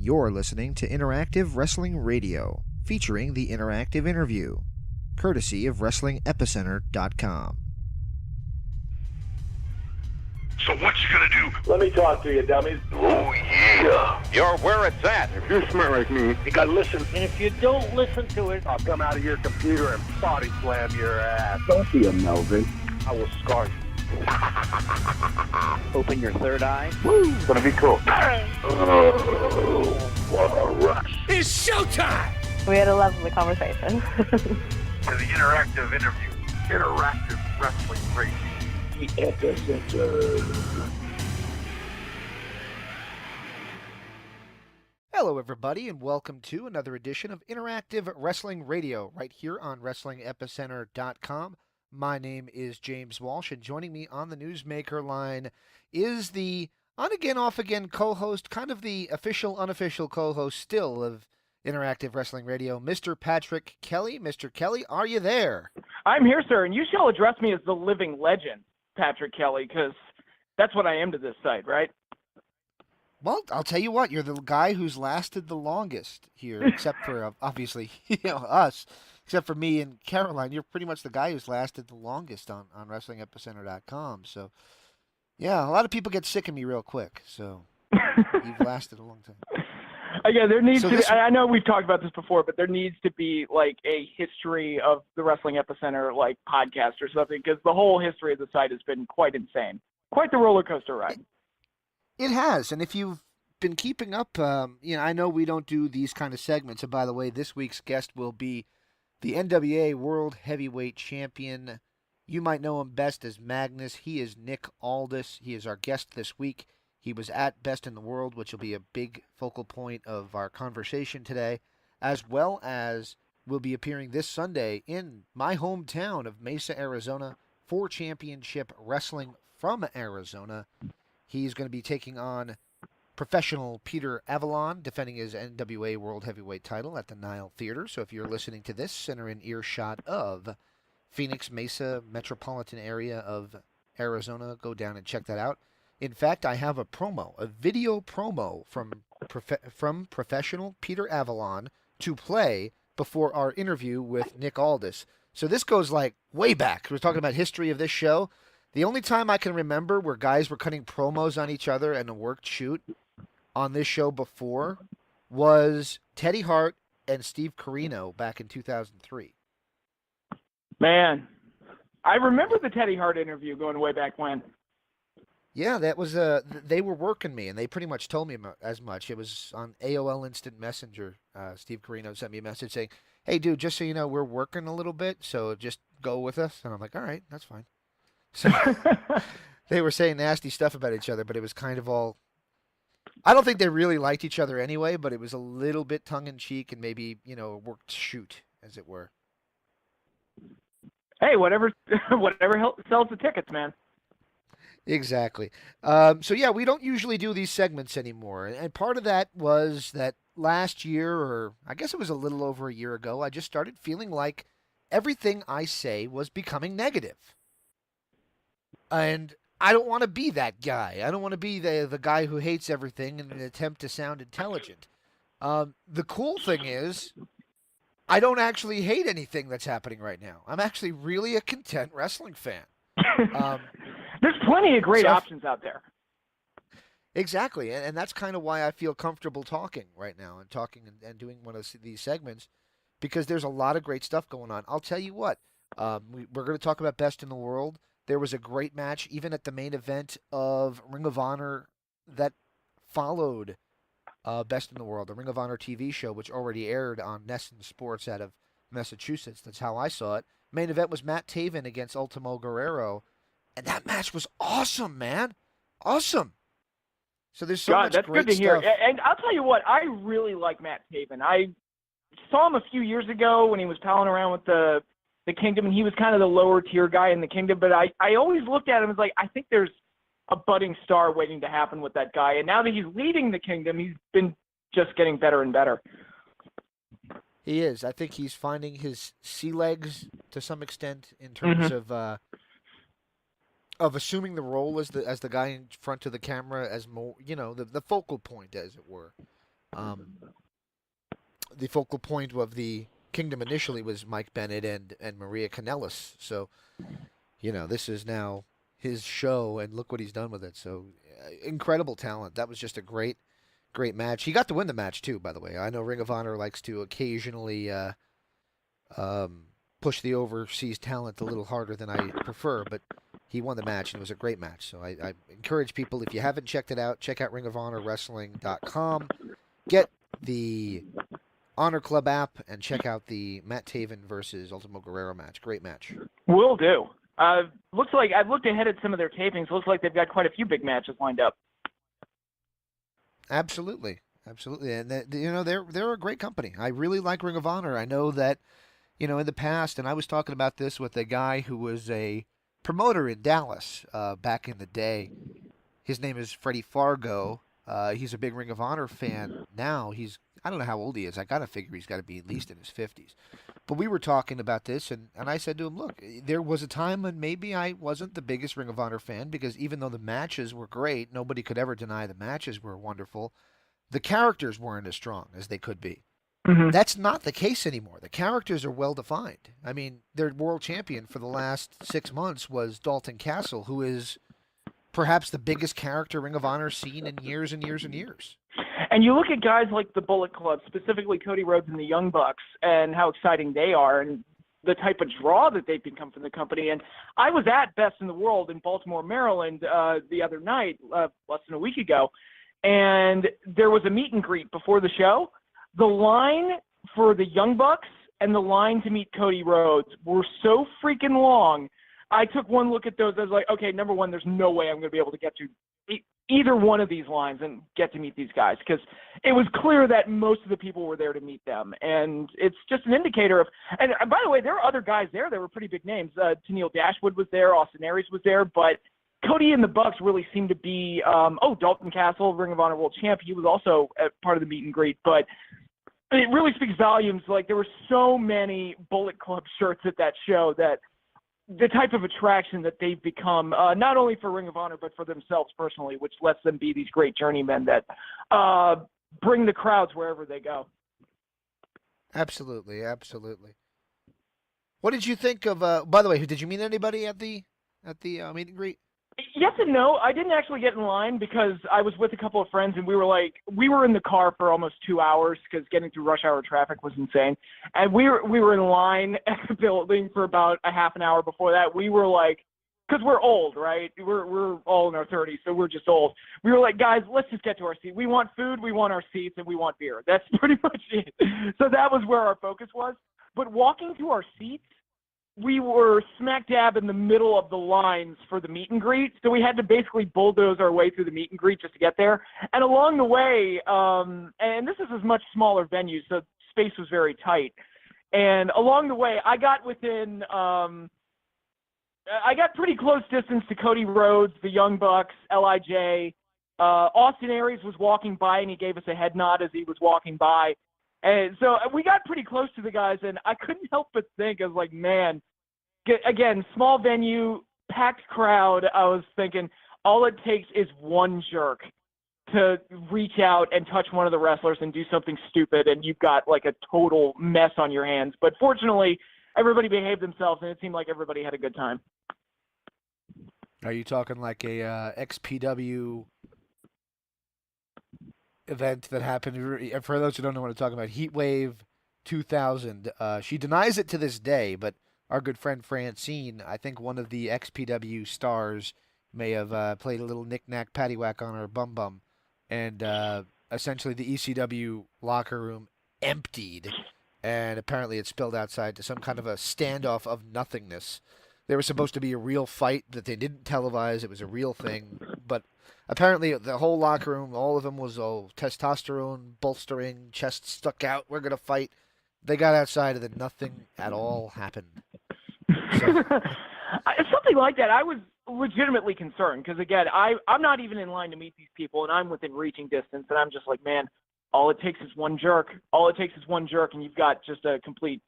You're listening to Interactive Wrestling Radio, featuring the Interactive Interview, courtesy of WrestlingEpicenter.com. So what you gonna do? Let me talk to you, dummies. Oh, yeah. You're where it's at. If you're smart like me, you gotta listen. And if you don't listen to it, I'll come out of your computer and body slam your ass. don't be a Melvin. I will scar you. Open your third eye. Woo! It's gonna be cool. Oh, what a rush. It's showtime! We had a lovely conversation. To the interactive interview. Interactive wrestling radio. The Epicenter. Hello, everybody, and welcome to another edition of Interactive Wrestling Radio, right here on WrestlingEpicenter.com. My name is James Walsh, and joining me on the Newsmaker line is the on-again, off-again co-host, kind of the official, unofficial co-host still of Interactive Wrestling Radio, Mr. Patrick Kelley. Mr. Kelley, are you there? I'm here, sir, and you shall address me as the living legend, Patrick Kelley, because that's what I am to this site, right? Well, I'll tell you what, you're the guy who's lasted the longest here, except for, obviously, us. Except for me and Caroline, you're pretty much the guy who's lasted the longest on WrestlingEpicenter.com. So, yeah, a lot of people get sick of me real quick. So, you've lasted a long time. Again, there needs to be, I know we've talked about this before, but there needs to be, like, a history of the Wrestling Epicenter, like, podcast or something, because the whole history of the site has been quite insane. Quite the roller coaster ride. It has, and if you've been keeping up, I know we don't do these kind of segments, and by the way, this week's guest will be the NWA World Heavyweight Champion. You might know him best as Magnus. He is Nick Aldis. He is our guest this week. He was at Best in the World, which will be a big focal point of our conversation today, as well as will be appearing this Sunday in my hometown of Mesa, Arizona, for Championship Wrestling from Arizona. He's going to be taking on Professional Peter Avalon, defending his NWA World Heavyweight title at the Nile Theater. So if you're listening to this and are in earshot of Phoenix, Mesa, metropolitan area of Arizona, go down and check that out. In fact, I have a video promo from Professional Peter Avalon to play before our interview with Nick Aldis. So this goes like way back. We're talking about history of this show. The only time I can remember where guys were cutting promos on each other and a worked shoot on this show before was Teddy Hart and Steve Corino back in 2003. Man, I remember the Teddy Hart interview going way back when. Yeah, that was they were working me, and they pretty much told me as much. It was on AOL Instant Messenger. Steve Corino sent me a message saying, "Hey, dude, just so you know, we're working a little bit, so just go with us." And I'm like, "All right, that's fine." So they were saying nasty stuff about each other, but it was kind of all. I don't think they really liked each other anyway, but it was a little bit tongue-in-cheek and maybe, a worked shoot, as it were. Hey, whatever sells the tickets, man. Exactly. So, yeah, we don't usually do these segments anymore. And part of that was that last year, or I guess it was a little over a year ago, I just started feeling like everything I say was becoming negative. And I don't want to be that guy. I don't want to be the guy who hates everything in an attempt to sound intelligent. The cool thing is, I don't actually hate anything that's happening right now. I'm actually really a content wrestling fan. There's plenty of great options out there. Exactly, and that's kind of why I feel comfortable talking right now and doing one of these segments, because there's a lot of great stuff going on. I'll tell you what, we're going to talk about Best in the World. There was a great match, even at the main event of Ring of Honor that followed Best in the World, the Ring of Honor TV show, which already aired on Nesson Sports out of Massachusetts. That's how I saw it. Main event was Matt Taven against Ultimo Guerrero, and that match was awesome, man. Awesome. So there's so much that's great good to hear. stuff. And I'll tell you what, I really like Matt Taven. I saw him a few years ago when he was palling around with the Kingdom, and he was kind of the lower tier guy in the Kingdom, but I always looked at him as like, I think there's a budding star waiting to happen with that guy, and now that he's leading the Kingdom, he's been just getting better and better. He is. I think he's finding his sea legs to some extent in terms of assuming the role as the guy in front of the camera as more, the focal point, as it were. The focal point of the Kingdom initially was Mike Bennett and Maria Kanellis. So, this is now his show, and look what he's done with it. So, incredible talent. That was just a great match. He got to win the match, too, by the way. I know Ring of Honor likes to occasionally push the overseas talent a little harder than I prefer, but he won the match, and it was a great match. So I encourage people, if you haven't checked it out, check out ringofhonorwrestling.com. Get the Honor Club app and check out the Matt Taven versus Ultimo Guerrero match. Great match. Will do. Looks like I've looked ahead at some of their tapings. Looks like they've got quite a few big matches lined up. Absolutely, and they're a great company. I really like Ring of Honor. I know that in the past, and I was talking about this with a guy who was a promoter in Dallas back in the day. His name is Freddie Fargo. He's a big Ring of Honor fan now. I don't know how old he is. I got to figure he's got to be at least in his 50s. But we were talking about this, and I said to him, look, there was a time when maybe I wasn't the biggest Ring of Honor fan because even though the matches were great, nobody could ever deny the matches were wonderful, the characters weren't as strong as they could be. Mm-hmm. That's not the case anymore. The characters are well-defined. I mean, their world champion for the last 6 months was Dalton Castle, who is perhaps the biggest character Ring of Honor's seen in years and years and years. And you look at guys like the Bullet Club, specifically Cody Rhodes and the Young Bucks, and how exciting they are and the type of draw that they've become from the company. And I was at Best in the World in Baltimore, Maryland the other night, less than a week ago, and there was a meet and greet before the show. The line for the Young Bucks and the line to meet Cody Rhodes were so freaking long. I took one look at those. I was like, okay, number one, there's no way I'm going to be able to get to either one of these lines and get to meet these guys because it was clear that most of the people were there to meet them. And it's just an indicator of – and by the way, there were other guys there that were pretty big names. Tennille Dashwood was there. Austin Aries was there. But Cody and the Bucks really seemed to be Dalton Castle, Ring of Honor World Champion. He was also part of the meet and greet. But it really speaks volumes. Like, there were so many Bullet Club shirts at that show that – the type of attraction that they've become, not only for Ring of Honor, but for themselves personally, which lets them be these great journeymen that bring the crowds wherever they go. Absolutely. What did you think of, by the way, did you meet anybody at the meet and greet? Yes and no. I didn't actually get in line because I was with a couple of friends and we were in the car for almost 2 hours because getting through rush hour traffic was insane. And we were in line at the building for about a half an hour before that. We were like, because we're old, right? We're all in our 30s, so we're just old. We were like, guys, let's just get to our seat. We want food, we want our seats, and we want beer. That's pretty much it. So that was where our focus was. But walking to our seats, we were smack dab in the middle of the lines for the meet and greet, so we had to basically bulldoze our way through the meet and greet just to get there. And along the way, and this is a much smaller venue, so space was very tight. And along the way, I got pretty close distance to Cody Rhodes, the Young Bucks, LIJ. Austin Aries was walking by, and he gave us a head nod as he was walking by. And so we got pretty close to the guys, and I couldn't help but think, I was like, man, again, small venue, packed crowd. I was thinking all it takes is one jerk to reach out and touch one of the wrestlers and do something stupid, and you've got like a total mess on your hands. But fortunately, everybody behaved themselves, and it seemed like everybody had a good time. Are you talking like a XPW event that happened? For those who don't know what I'm talking about, Heatwave 2000. She denies it to this day, but our good friend Francine, I think one of the XPW stars, may have played a little knick-knack paddywhack on her bum-bum, and essentially the ECW locker room emptied, and apparently it spilled outside to some kind of a standoff of nothingness. There was supposed to be a real fight that they didn't televise. It was a real thing, but apparently the whole locker room, all of them was testosterone, bolstering, chest stuck out, we're going to fight. They got outside and then nothing at all happened. So. Something like that. I was legitimately concerned because, again, I'm not even in line to meet these people, and I'm within reaching distance, and I'm just like, man, all it takes is one jerk. All it takes is one jerk, and you've got just a complete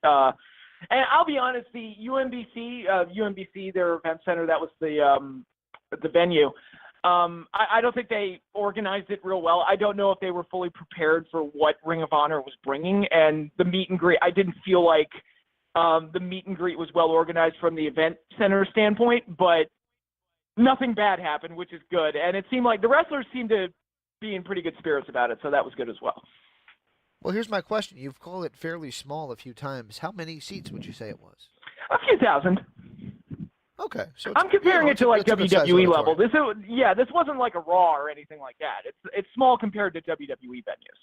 and I'll be honest, the UMBC, their event center, that was the venue. I don't think they organized it real well. I don't know if they were fully prepared for what Ring of Honor was bringing, and the meet and greet, I didn't feel like the meet and greet was well organized from the event center standpoint, but nothing bad happened, which is good. And it seemed like the wrestlers seemed to be in pretty good spirits about it, so that was good as well. Well, here's my question. You've called it fairly small a few times. How many seats would you say it was? A few thousand. Okay. So I'm comparing it to like WWE level. This This wasn't like a Raw or anything like that. It's small compared to WWE venues.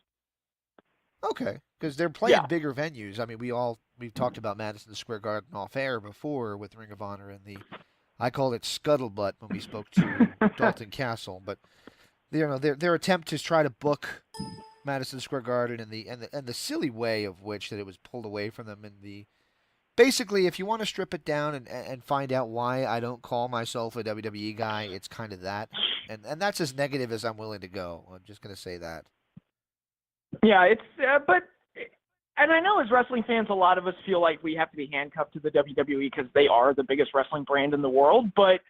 Okay, because they're playing bigger venues. I mean, we've talked about Madison Square Garden off air before with Ring of Honor and I called it scuttlebutt when we spoke to Dalton Castle, but their attempt to try to book Madison Square Garden and the silly way of which that it was pulled away from them basically, if you want to strip it down and find out why I don't call myself a WWE guy, it's kind of that, and that's as negative as I'm willing to go. I'm just gonna say that. Yeah, it's and I know as wrestling fans, a lot of us feel like we have to be handcuffed to the WWE because they are the biggest wrestling brand in the world. But,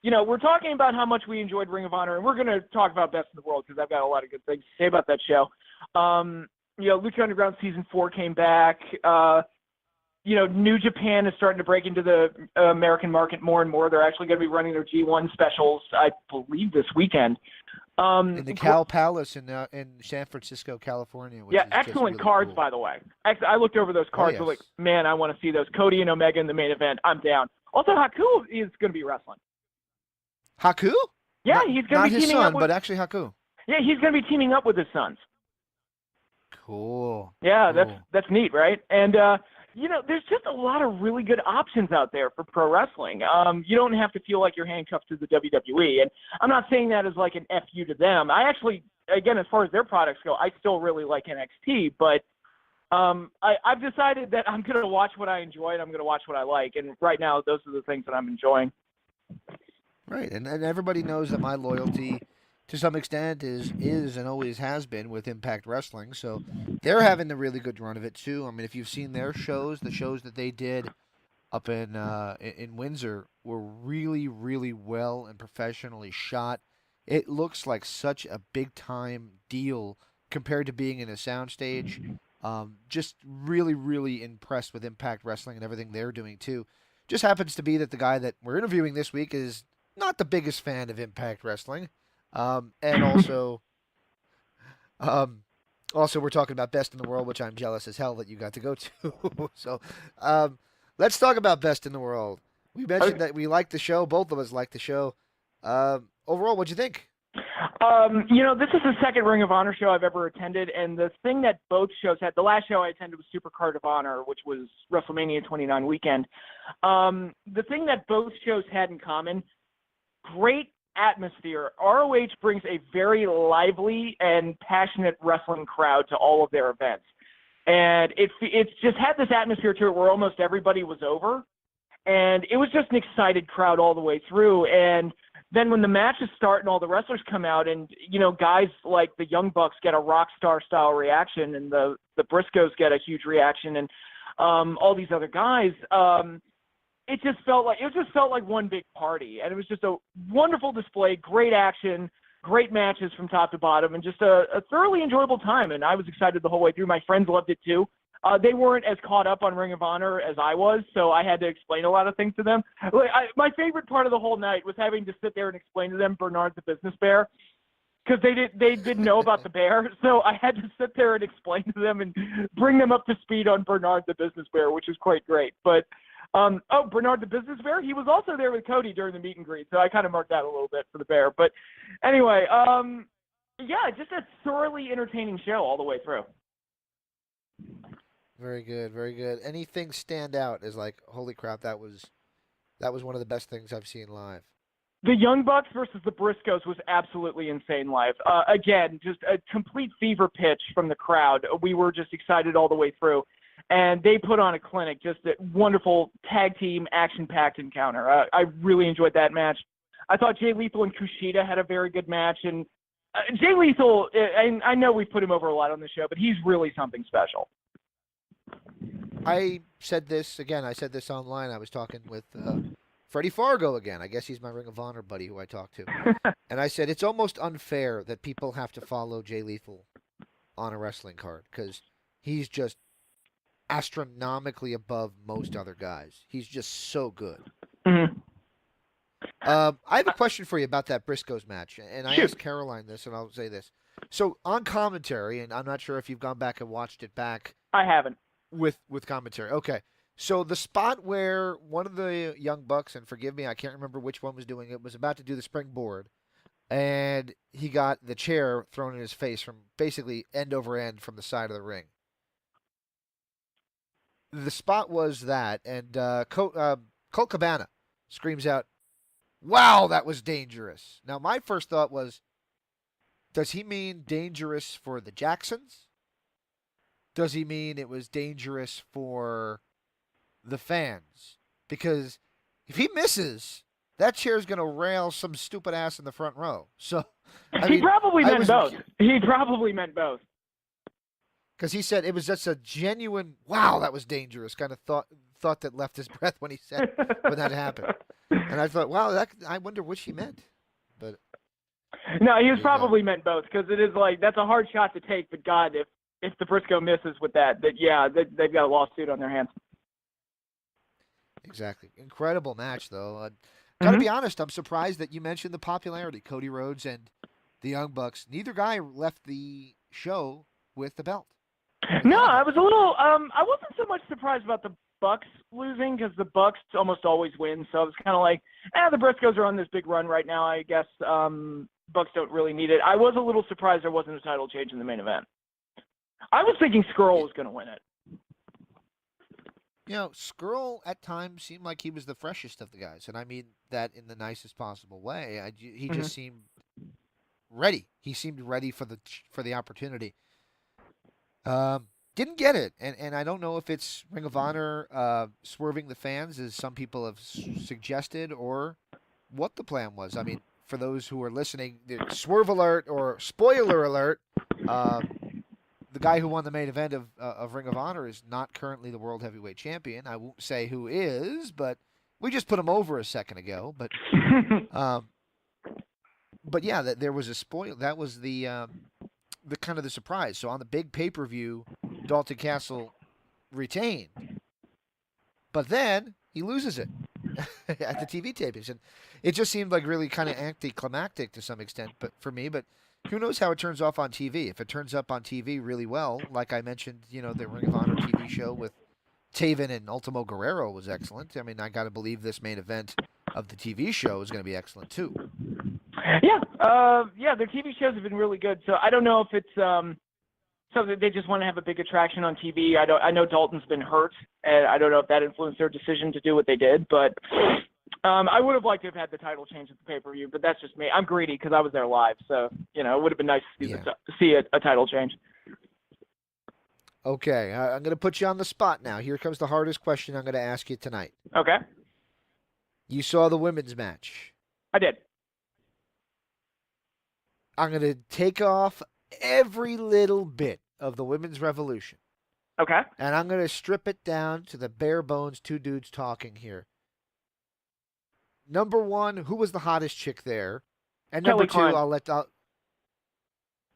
we're talking about how much we enjoyed Ring of Honor, and we're going to talk about Best in the World because I've got a lot of good things to say about that show. Lucha Underground Season 4 came back. New Japan is starting to break into the American market more and more. They're actually going to be running their G1 specials, I believe, this weekend. In the Cal Palace in San Francisco, California. Which is excellent really cards, cool. by the way. I looked over those cards. Oh, yes. Like, man, I want to see those. Cody and Omega in the main event. I'm down. Also, Haku is going to be wrestling. Haku? Yeah, he's going to be teaming up. Not his son, but actually Haku. Yeah, he's going to be teaming up with his sons. Cool. Yeah, cool. that's neat, right? And there's just a lot of really good options out there for pro wrestling. You don't have to feel like you're handcuffed to the WWE. And I'm not saying that as like an FU to them. I actually, again, as far as their products go, I still really like NXT. But I've decided that I'm going to watch what I enjoy and I'm going to watch what I like. And right now, those are the things that I'm enjoying. Right. And everybody knows that my loyalty to some extent is and always has been with Impact Wrestling. So they're having a really good run of it too. I mean, if you've seen their shows, the shows that they did up in Windsor were really, really well and professionally shot. It looks like such a big time deal compared to being in a soundstage. Just really, really impressed with Impact Wrestling and everything they're doing too. Just happens to be that the guy that we're interviewing this week is not the biggest fan of Impact Wrestling. And also we're talking about Best in the World, which I'm jealous as hell that you got to go to. So, let's talk about Best in the World. We mentioned that we liked the show. Both of us liked the show. Overall, what'd you think? This is the second Ring of Honor show I've ever attended, and the thing that both shows had, the last show I attended was Supercard of Honor, which was WrestleMania 29 weekend. The thing that both shows had in common, great atmosphere. ROH brings a very lively and passionate wrestling crowd to all of their events. And it's just had this atmosphere to it where almost everybody was over. And it was just an excited crowd all the way through. And then when the matches start and all the wrestlers come out and, guys like the Young Bucks get a rock star style reaction and the Briscoes get a huge reaction and all these other guys, it just felt like one big party. And it was just a wonderful display, great action, great matches from top to bottom, and just a thoroughly enjoyable time. And I was excited the whole way through. My friends loved it too. They weren't as caught up on Ring of Honor as I was, so I had to explain a lot of things to them. My favorite part of the whole night was having to sit there and explain to them Bernard the Business Bear, because they didn't know about the bear. So I had to sit there and explain to them and bring them up to speed on Bernard the Business Bear, which was quite great. But Bernard the Business Bear, he was also there with Cody during the meet and greet, so I kind of marked that a little bit for the bear. But anyway, just a thoroughly entertaining show all the way through. Very good, very good. Anything stand out as like, holy crap, that was one of the best things I've seen live? The Young Bucks versus the Briscoes was absolutely insane live. Again, just a complete fever pitch from the crowd. We were just excited all the way through. And they put on a clinic, just a wonderful tag team, action-packed encounter. I really enjoyed that match. I thought Jay Lethal and Kushida had a very good match. And Jay Lethal, and I know we've put him over a lot on the show, but he's really something special. I said this online. I was talking with Freddie Fargo again. I guess he's my Ring of Honor buddy who I talked to. And I said, it's almost unfair that people have to follow Jay Lethal on a wrestling card because he's just astronomically above most other guys. He's just so good. Mm-hmm. I have a question for you about that Briscoes match, and I Shoot. asked Caroline this, and I'll say this. So on commentary, and I'm not sure if you've gone back and watched it back I haven't. with commentary. Okay, so the spot where one of the Young Bucks, and forgive me, I can't remember which one was doing it, was about to do the springboard, and he got the chair thrown in his face from basically end over end from the side of the ring. The spot was that, and Colt Cabana screams out, "Wow, that was dangerous." Now, my first thought was, does he mean dangerous for the Jacksons? Does he mean it was dangerous for the fans? Because if he misses, that chair's going to rail some stupid ass in the front row. So, He probably meant both. He probably meant both. Because he said it was just a genuine, wow, that was dangerous kind of thought that left his breath when he said when that happened. And I thought, wow, I wonder what she meant. But No, he was probably meant both because it is like that's a hard shot to take. But God, if the Briscoe misses with that they've got a lawsuit on their hands. Exactly, incredible match though. Gotta be honest, I'm surprised that you mentioned the popularity. Cody Rhodes and the Young Bucks. Neither guy left the show with the belt. No, I was a little. I wasn't so much surprised about the Bucks losing because the Bucks almost always win. So I was kind of like, the Briscoes are on this big run right now. I guess Bucks don't really need it. I was a little surprised there wasn't a title change in the main event. I was thinking Skrull was going to win it. You know, Skrull at times seemed like he was the freshest of the guys, and I mean that in the nicest possible way. He just seemed ready. He seemed ready for the opportunity. Didn't get it, and I don't know if it's Ring of Honor swerving the fans, as some people have suggested, or what the plan was. I mean, for those who are listening, the swerve alert or spoiler alert, the guy who won the main event of Ring of Honor is not currently the World Heavyweight Champion. I won't say who is, but we just put him over a second ago. But yeah, there was a spoil. That was the kind of the surprise. So on the big pay-per-view, Dalton Castle retained, but then he loses it at the TV tapings, and it just seemed like really kind of anticlimactic to some extent. But for me, but who knows how it turns off on TV? If it turns up on TV really well, like I mentioned, the Ring of Honor TV show with Taven and Ultimo Guerrero was excellent. I mean, I got to believe this main event of the TV show is going to be excellent too. Yeah, their TV shows have been really good. So I don't know if it's so that they just want to have a big attraction on TV. I know Dalton's been hurt, and I don't know if that influenced their decision to do what they did. But I would have liked to have had the title change at the pay-per-view, but that's just me. I'm greedy because I was there live, so it would have been nice to see a title change. Okay, I'm going to put you on the spot now. Here comes the hardest question I'm going to ask you tonight. Okay. You saw the women's match. I did. I'm going to take off every little bit of the women's revolution. Okay. And I'm going to strip it down to the bare bones two dudes talking here. Number one, who was the hottest chick there? And number Kelley two, Klein.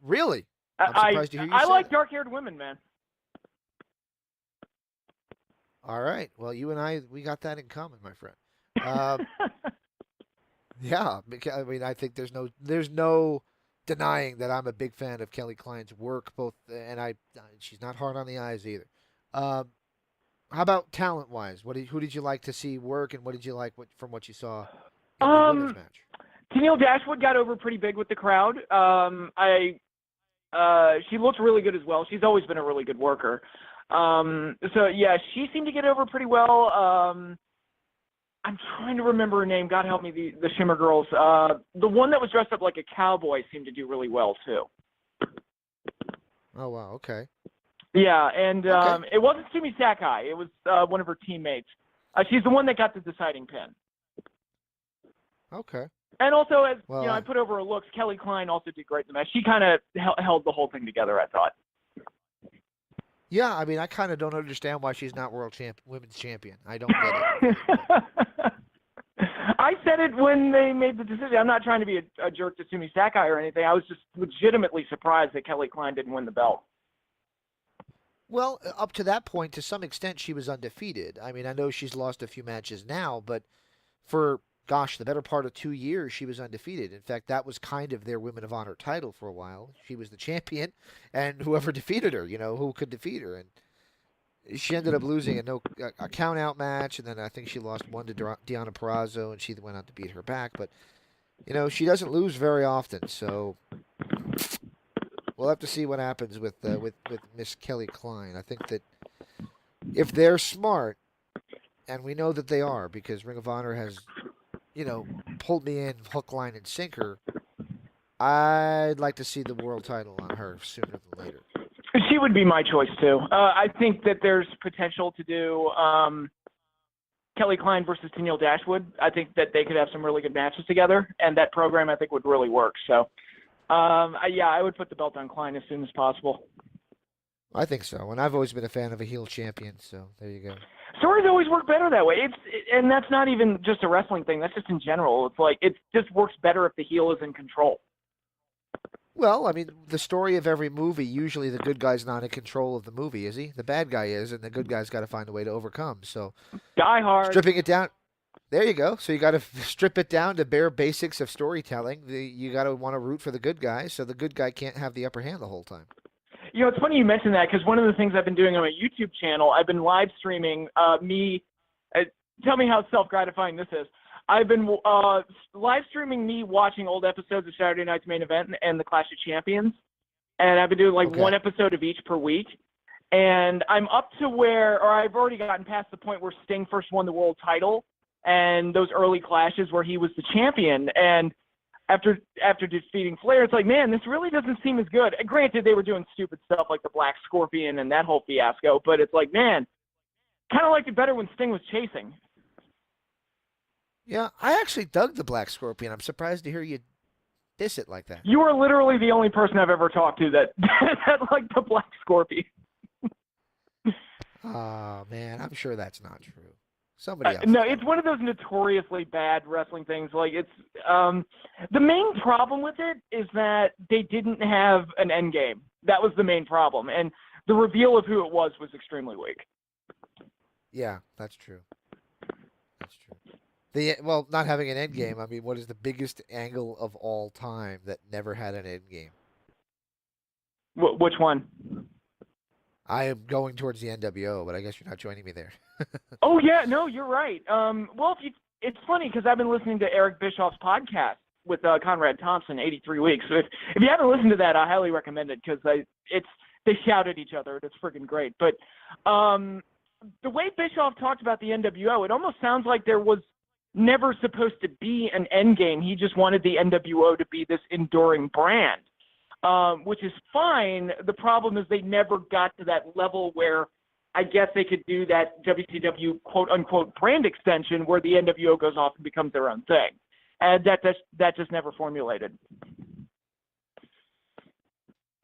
Really? I'm surprised to hear you say I like that. dark-haired women, man. All right. Well, you and we got that in common, my friend. Yeah, I mean, I think there's no denying that I'm a big fan of Kelley Klein's work, and she's not hard on the eyes either. How about talent-wise? Who did you like to see work, and what did you like from what you saw in the women's match? Tennille Dashwood got over pretty big with the crowd. She looked really good as well. She's always been a really good worker. So yeah, she seemed to get over pretty well. I'm trying to remember her name. God help me, the Shimmer Girls. The one that was dressed up like a cowboy seemed to do really well too. Oh wow, okay. Yeah, and it wasn't Sumi Sakai. It was one of her teammates. She's the one that got the deciding pin. Okay. And also, I put over her looks. Kelley Klein also did great in the match. She kind of held the whole thing together, I thought. Yeah, I mean, I kind of don't understand why she's not women's champion. I don't get it. said it when they made the decision. I'm not trying to be a jerk to Sumi Sakai or anything. I was just legitimately surprised that Kelley Klein didn't win the belt. Well, up to that point, to some extent, she was undefeated. I mean, I know she's lost a few matches now, but for, gosh, the better part of 2 years, she was undefeated. In fact, that was kind of their Women of Honor title for a while. She was the champion, and whoever defeated her, who could defeat her. And she ended up losing a count-out match, and then I think she lost one to Deonna Purrazzo, and she went out to beat her back. But, she doesn't lose very often, so we'll have to see what happens with Miss Kelley Klein. I think that if they're smart, and we know that they are, because Ring of Honor has, pulled me in hook, line, and sinker, I'd like to see the world title on her sooner than later. She would be my choice, too. I think that there's potential to do Kelley Klein versus Tenille Dashwood. I think that they could have some really good matches together, and that program, I think, would really work. So, I would put the belt on Klein as soon as possible. I think so, and I've always been a fan of a heel champion, so there you go. Stories always work better that way. And that's not even just a wrestling thing. That's just in general. It's like it just works better if the heel is in control. Well, I mean, the story of every movie, usually the good guy's not in control of the movie, is he? The bad guy is, and the good guy's got to find a way to overcome. So, Die Hard. Stripping it down. There you go. So you got to strip it down to bare basics of storytelling. You got to want to root for the good guy, so the good guy can't have the upper hand the whole time. It's funny you mentioned that because one of the things I've been doing on my YouTube channel, I've been live streaming me. Tell me how self-gratifying this is. I've been live streaming me watching old episodes of Saturday Night's Main Event and the Clash of Champions, and I've been doing one episode of each per week. And I'm up to I've already gotten past the point where Sting first won the world title, and those early clashes where he was the champion. And after defeating Flair, it's like, man, this really doesn't seem as good. And granted, they were doing stupid stuff like the Black Scorpion and that whole fiasco, but it's like, man, kind of liked it better when Sting was chasing. Yeah, I actually dug the Black Scorpion. I'm surprised to hear you diss it like that. You are literally the only person I've ever talked to that liked the Black Scorpion. Oh, man, I'm sure that's not true. Somebody else. No, it's one of those notoriously bad wrestling things. Like, it's the main problem with it is that they didn't have an end game. That was the main problem, and the reveal of who it was extremely weak. Yeah, that's true. That's true. Not having an end game. I mean, what is the biggest angle of all time that never had an end game? Which one? I am going towards the NWO, but I guess you're not joining me there. Oh yeah, no, you're right. Well, it's funny because I've been listening to Eric Bischoff's podcast with Conrad Thompson, 83 Weeks. So if you haven't listened to that, I highly recommend it because they shout at each other. It's freaking great. But the way Bischoff talked about the NWO, it almost sounds like there was never supposed to be an end game. He just wanted the NWO to be this enduring brand, which is fine. The problem is they never got to that level where I guess they could do that WCW quote-unquote brand extension where the NWO goes off and becomes their own thing. And that just never formulated.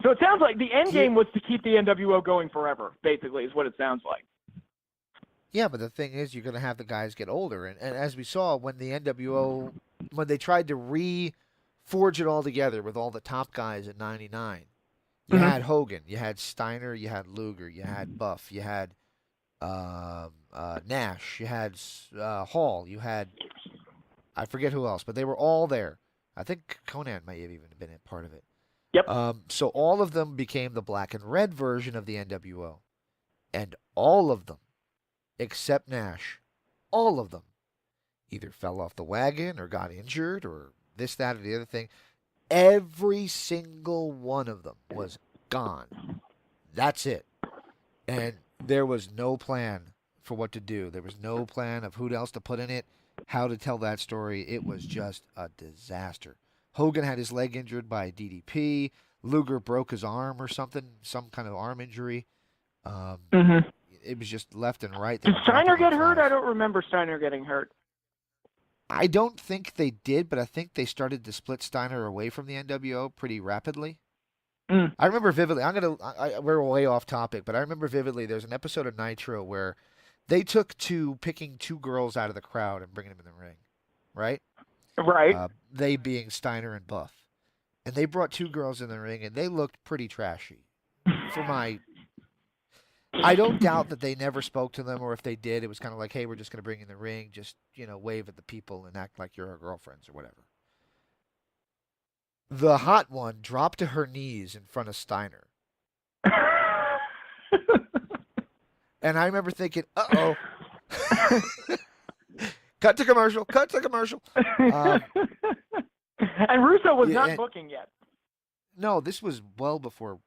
So it sounds like the end game was to keep the NWO going forever, basically, is what it sounds like. Yeah, but the thing is, you're going to have the guys get older. And as we saw, when the NWO, when they tried to reforge it all together with all the top guys at 99, you had Hogan, you had Steiner, you had Luger, you had Buff, you had Nash, you had Hall, you had, I forget who else, but they were all there. I think Conan might have even been a part of it. Yep. So all of them became the black and red version of the NWO. And all of them, except Nash, all of them either fell off the wagon or got injured or this, that, or the other thing. Every single one of them was gone. That's it. And there was no plan for what to do. There was no plan of who else to put in it, how to tell that story. It was just a disaster. Hogan had his leg injured by DDP. Luger broke his arm or something, some kind of arm injury. It was just left and right. Did Steiner get hurt? I don't remember Steiner getting hurt. I don't think they did, but I think they started to split Steiner away from the NWO pretty rapidly. I remember vividly. We're way off topic, but I remember vividly. There's an episode of Nitro where they took to picking two girls out of the crowd and bringing them in the ring. right? Right. They being Steiner and Buff. And they brought two girls in the ring, and they looked pretty trashy. I don't doubt that they never spoke to them, or if they did, it was kind of like, hey, we're just going to bring you in the ring, just, wave at the people and act like you're our girlfriends or whatever. The hot one dropped to her knees in front of Steiner. And I remember thinking, uh-oh. Cut to commercial. And Russo was not booking yet. No, this was well before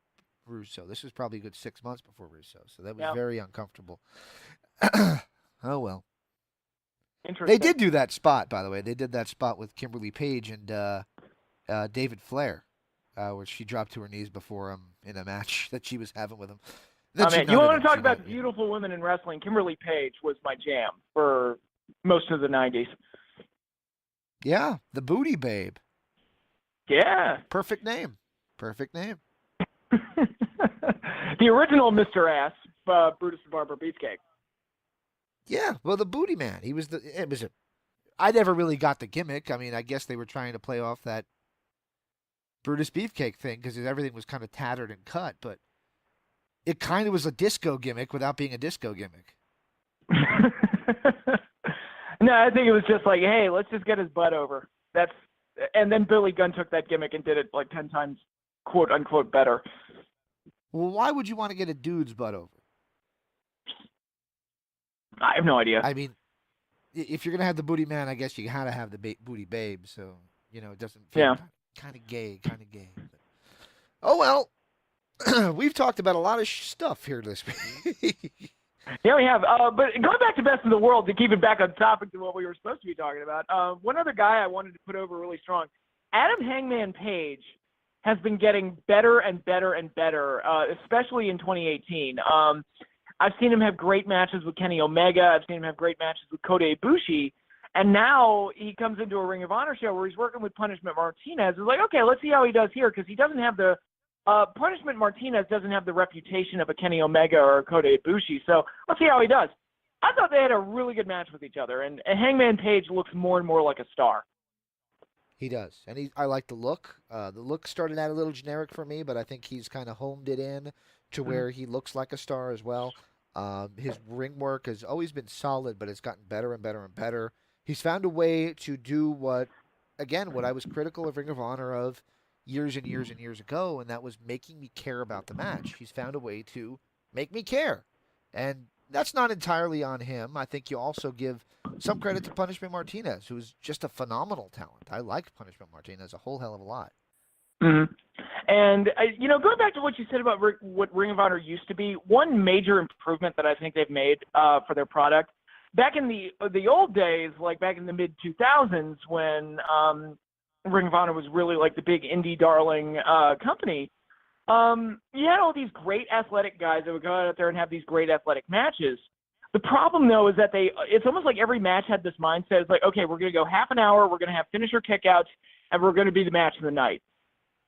Russo. This was probably a good 6 months before Russo, so that was very uncomfortable. Oh, well. Interesting. They did do that spot, by the way. They did that spot with Kimberly Page and David Flair, where she dropped to her knees before him in a match that she was having with him. You want to talk about beautiful women in wrestling? Kimberly Page was my jam for most of the 90s. Yeah, the Booty Babe. Yeah. Perfect name. The original Mr. Ass, Brutus the Barber Beefcake. Yeah, well, the Booty Man. I never really got the gimmick. I mean, I guess they were trying to play off that Brutus Beefcake thing because everything was kind of tattered and cut, but it kind of was a disco gimmick without being a disco gimmick. No, I think it was just like, hey, let's just get his butt over. And then Billy Gunn took that gimmick and did it like 10 times, quote unquote, better. Well, why would you want to get a dude's butt over? I have no idea. I mean, if you're going to have the Booty Man, I guess you got to have the Booty Babe, so, it doesn't feel kind of gay. But, oh, well, we've talked about a lot of stuff here this week. Yeah, we have. But going back to Best in the World, to keep it back on topic to what we were supposed to be talking about, one other guy I wanted to put over really strong, Adam Hangman Page has been getting better and better and better, especially in 2018. I've seen him have great matches with Kenny Omega. I've seen him have great matches with Kota Ibushi. And now he comes into a Ring of Honor show where he's working with Punishment Martinez. It's like, okay, let's see how he does here, because he doesn't have the Punishment Martinez doesn't have the reputation of a Kenny Omega or a Kota Ibushi, so let's see how he does. I thought they had a really good match with each other, and Hangman Page looks more and more like a star. He does, and I like the look. The look started out a little generic for me, but I think he's kind of homed it in to where he looks like a star as well. His ring work has always been solid, but it's gotten better and better and better. He's found a way to do what I was critical of Ring of Honor of years and years and years ago, and that was making me care about the match. He's found a way to make me care, and that's not entirely on him. I think you also give some credit to Punishment Martinez, who's just a phenomenal talent. I like Punishment Martinez a whole hell of a lot. Mm-hmm. And, going back to what you said about what Ring of Honor used to be, one major improvement that I think they've made for their product, back in the old days, like back in the mid-2000s when Ring of Honor was really like the big indie darling company, you had all these great athletic guys that would go out there and have these great athletic matches. The problem, though, is that it's almost like every match had this mindset. It's like, okay, we're going to go half an hour, we're going to have finisher kickouts, and we're going to be the match of the night.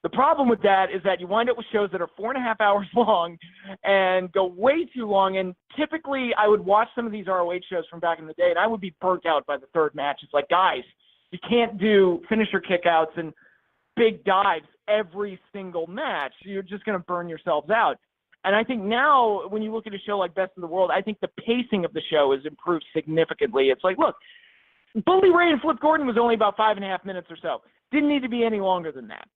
The problem with that is that you wind up with shows that are 4.5 hours long and go way too long. And typically I would watch some of these ROH shows from back in the day, and I would be burnt out by the third match. It's like, guys, you can't do finisher kickouts and big dives every single match. You're just going to burn yourselves out. And I think now when you look at a show like Best in the World, I think the pacing of the show has improved significantly. It's like, look, Bully Ray and Flip Gordon was only about 5.5 minutes or so. Didn't need to be any longer than that.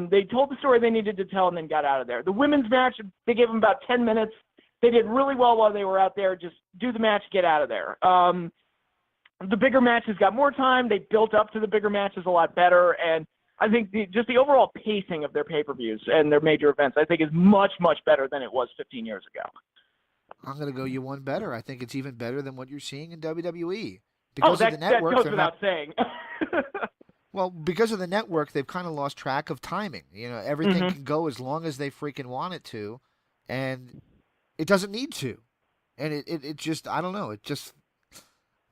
They told the story they needed to tell and then got out of there. The women's match, they gave them about 10 minutes. They did really well while they were out there. Just do the match, get out of there. The bigger matches got more time. They built up to the bigger matches a lot better. And I think just the overall pacing of their pay-per-views and their major events, I think, is much, much better than it was 15 years ago. I'm going to go you one better. I think it's even better than what you're seeing in WWE. Because that, of the network, that goes without saying. Well, because of the network, they've kind of lost track of timing. Everything can go as long as they freaking want it to, and it doesn't need to. And it just, I don't know. It just,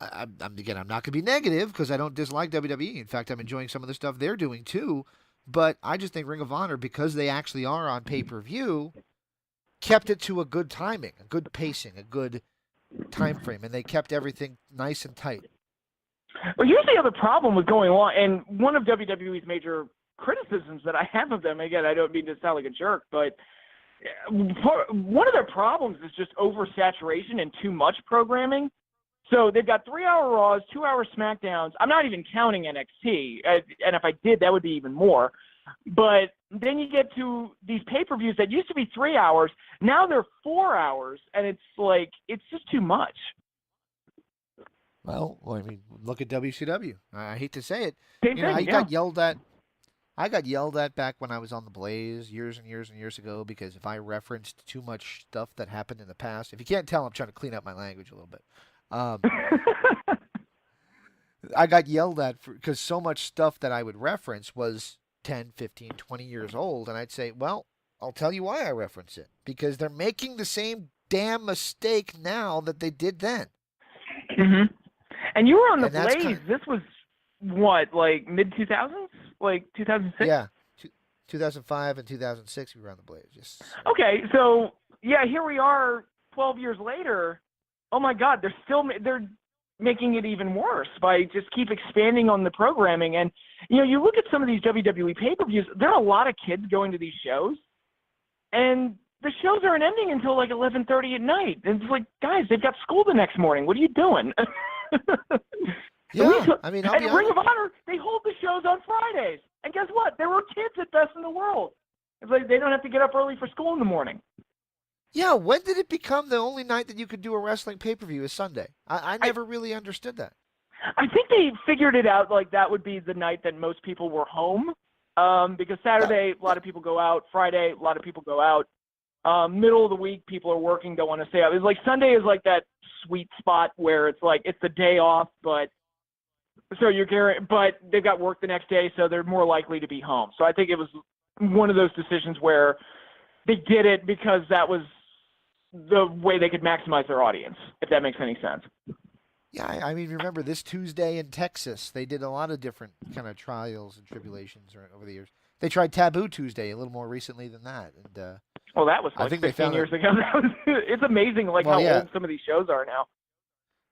I'm not going to be negative because I don't dislike WWE. In fact, I'm enjoying some of the stuff they're doing too. But I just think Ring of Honor, because they actually are on pay-per-view, kept it to a good timing, a good pacing, a good time frame, and they kept everything nice and tight. Well, here's the other problem with going along, and one of WWE's major criticisms that I have of them, again, I don't mean to sound like a jerk, but one of their problems is just oversaturation and too much programming. So they've got 3-hour Raws, 2-hour SmackDowns. I'm not even counting NXT, and if I did, that would be even more. But then you get to these pay-per-views that used to be 3 hours. Now they're 4 hours, and it's just too much. Well, I mean, look at WCW. I hate to say it. Same You know, thing, I yeah. got yelled at. I got yelled at back when I was on the Blaze years and years and years ago because if I referenced too much stuff that happened in the past, if you can't tell, I'm trying to clean up my language a little bit. I got yelled at because so much stuff that I would reference was 10, 15, 20 years old, and I'd say, well, I'll tell you why I reference it. Because they're making the same damn mistake now that they did then. Mm-hmm. And you were on the And that's Blaze. This was, what, like mid-2000s? Like 2006? Yeah. 2005 and 2006 we were on the Blaze. Yes. Okay, so, yeah, here we are 12 years later. Oh, my God, they're making it even worse by just keep expanding on the programming. And, you know, you look at some of these WWE pay-per-views, there are a lot of kids going to these shows, and the shows aren't ending until like 11:30 at night. And it's like, guys, they've got school the next morning. What are you doing? Yeah, I mean, I'll be and Ring honest. of Honor, they hold the shows on Fridays. And guess what? There were kids at Best in the World. It's like they don't have to get up early for school in the morning. Yeah, when did it become the only night that you could do a wrestling pay-per-view is Sunday? I never really understood that. I think they figured it out like that would be the night that most people were home. Because Saturday, a lot of people go out. Friday, a lot of people go out. Middle of the week, people are working, don't want to stay up. It's like Sunday is like that sweet spot where it's like it's the day off, but they've got work the next day, so they're more likely to be home. So I think it was one of those decisions where they did it because that was the way they could maximize their audience, if that makes any sense. Yeah, I mean, remember this Tuesday in Texas, they did a lot of different kind of trials and tribulations over the years. They tried Taboo Tuesday a little more recently than that, and well, that was I like think they 15 found years ago. It's amazing, like how old some of these shows are now.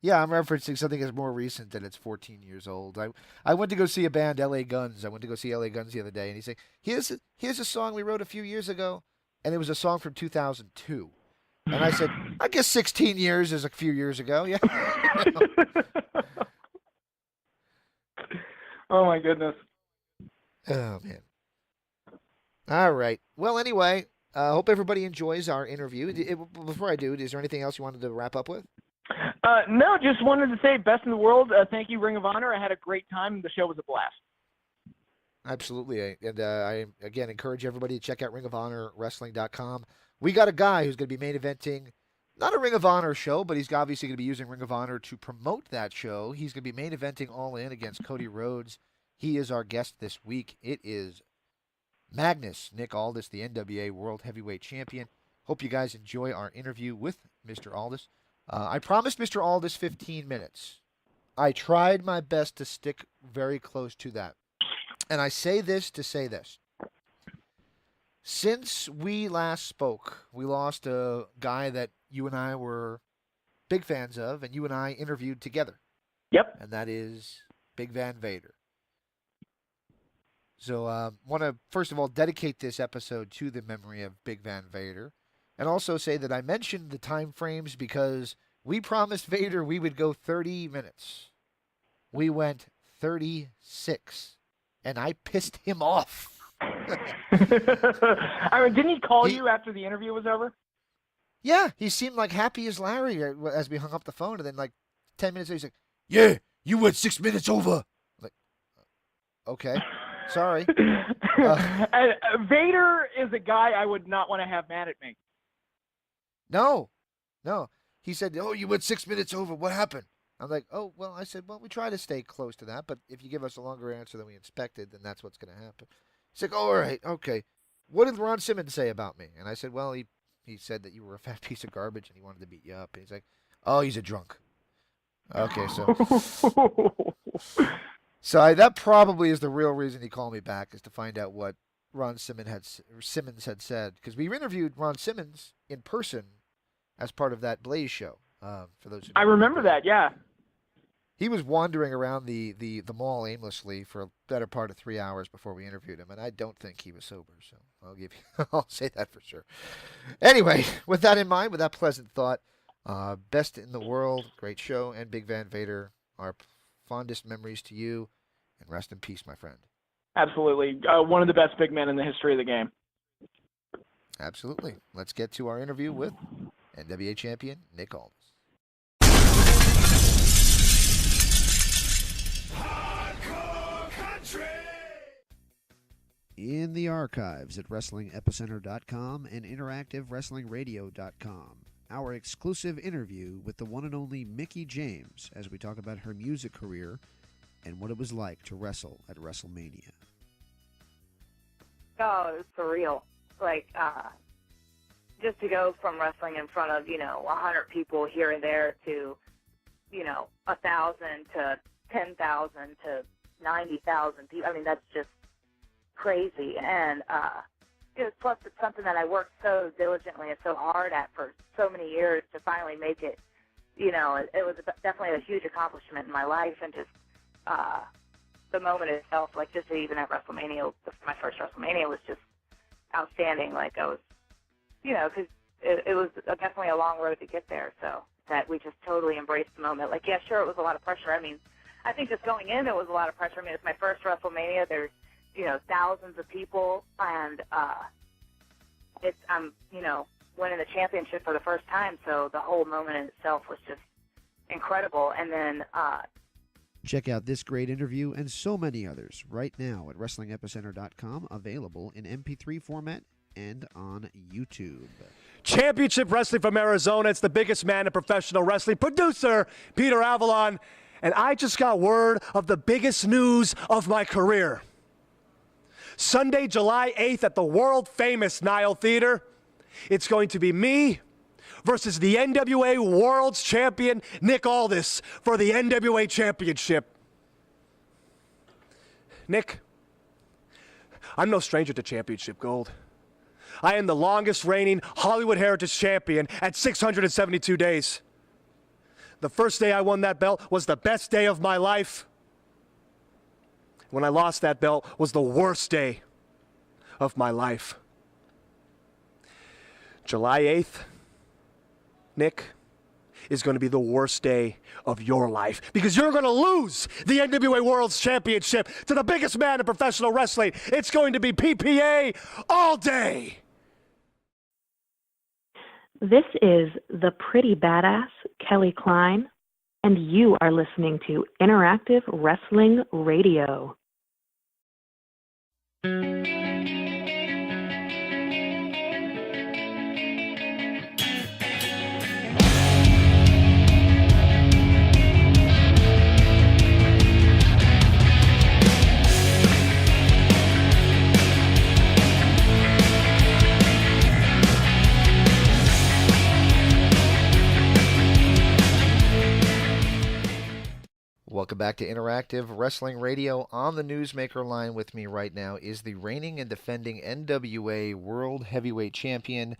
Yeah, I'm referencing something that's more recent than it's 14 years old. I went to go see a band, LA Guns. I went to go see LA Guns the other day, and he's like, here's a song we wrote a few years ago, and it was a song from 2002. And I said, I guess 16 years is a few years ago, yeah. Oh, my goodness. Oh, man. All right. Well, anyway, I hope everybody enjoys our interview. Before I do, is there anything else you wanted to wrap up with? No, just wanted to say best in the world. Thank you, Ring of Honor. I had a great time. The show was a blast. Absolutely. And I, again, encourage everybody to check out ringofhonorwrestling.com. We got a guy who's going to be main eventing, not a Ring of Honor show, but he's obviously going to be using Ring of Honor to promote that show. He's going to be main eventing All In against Cody Rhodes. He is our guest this week. It is Magnus, Nick Aldis, the NWA World Heavyweight Champion. Hope you guys enjoy our interview with Mr. Aldis. I promised Mr. Aldis 15 minutes. I tried my best to stick very close to that. And I say this to say this. Since we last spoke, we lost a guy that you and I were big fans of, and you and I interviewed together. Yep. And that is Big Van Vader. So I want to, first of all, dedicate this episode to the memory of Big Van Vader. And also say that I mentioned the time frames because we promised Vader we would go 30 minutes. We went 36. And I pissed him off. I mean, didn't he call you after the interview was over? Yeah, he seemed like happy as Larry as we hung up the phone. And then like 10 minutes later, he's like, yeah, you went 6 minutes over. I'm like, okay, sorry. And Vader is a guy I would not want to have mad at me. No. He said, oh, you went 6 minutes over. What happened? I'm like, oh, well, I said, well, we try to stay close to that, but if you give us a longer answer than we expected, then that's what's going to happen. He's like, oh, all right, okay. What did Ron Simmons say about me? And I said, well, he said that you were a fat piece of garbage and he wanted to beat you up. And he's like, oh, he's a drunk. Okay, so that probably is the real reason he called me back, is to find out what Ron Simmons had said. Because we interviewed Ron Simmons in person as part of that Blaze show. For those who I remember that, yeah. He was wandering around the mall aimlessly for a better part of 3 hours before we interviewed him, and I don't think he was sober. So I'll say that for sure. Anyway, with that in mind, with that pleasant thought, best in the world, great show, and Big Van Vader, our fondest memories to you, and rest in peace, my friend. Absolutely. One of the best big men in the history of the game. Absolutely. Let's get to our interview with NWA champion Nick Aldis. In the archives at WrestlingEpicenter.com and InteractiveWrestlingRadio.com, our exclusive interview with the one and only Mickie James as we talk about her music career and what it was like to wrestle at WrestleMania. Oh, it was surreal. Like, just to go from wrestling in front of, 100 people here and there to, 1,000 to 10,000 to 90,000 people. I mean, that's just crazy. And plus it's something that I worked so diligently and so hard at for so many years to finally make it. It was definitely a huge accomplishment in my life, and just the moment itself, like just even at WrestleMania, my first WrestleMania was just outstanding. Like I was, because it was definitely a long road to get there. So that we just totally embraced the moment. Like, yeah, sure, it was a lot of pressure. I mean, I think just going in, it was a lot of pressure. I mean, it's my first WrestleMania. There's, thousands of people, and I'm, winning the championship for the first time. So the whole moment in itself was just incredible. And then check out this great interview and so many others right now at WrestlingEpicenter.com, available in MP3 format and on YouTube. Championship Wrestling from Arizona. It's the biggest man in professional wrestling, producer Peter Avalon. And I just got word of the biggest news of my career. Sunday, July 8th at the World Famous Nile Theater, it's going to be me versus the NWA World Champion, Nick Aldis, for the NWA Championship. Nick, I'm no stranger to championship gold. I am the longest reigning Hollywood Heritage Champion at 672 days. The first day I won that belt was the best day of my life. When I lost that belt was the worst day of my life. July 8th, Nick, is going to be the worst day of your life because you're going to lose the NWA World Championship to the biggest man in professional wrestling. It's going to be PPA all day. This is the pretty badass Kelly Klein, and you are listening to Interactive Wrestling Radio. Welcome back to Interactive Wrestling Radio. On the Newsmaker line with me right now is the reigning and defending NWA World Heavyweight Champion.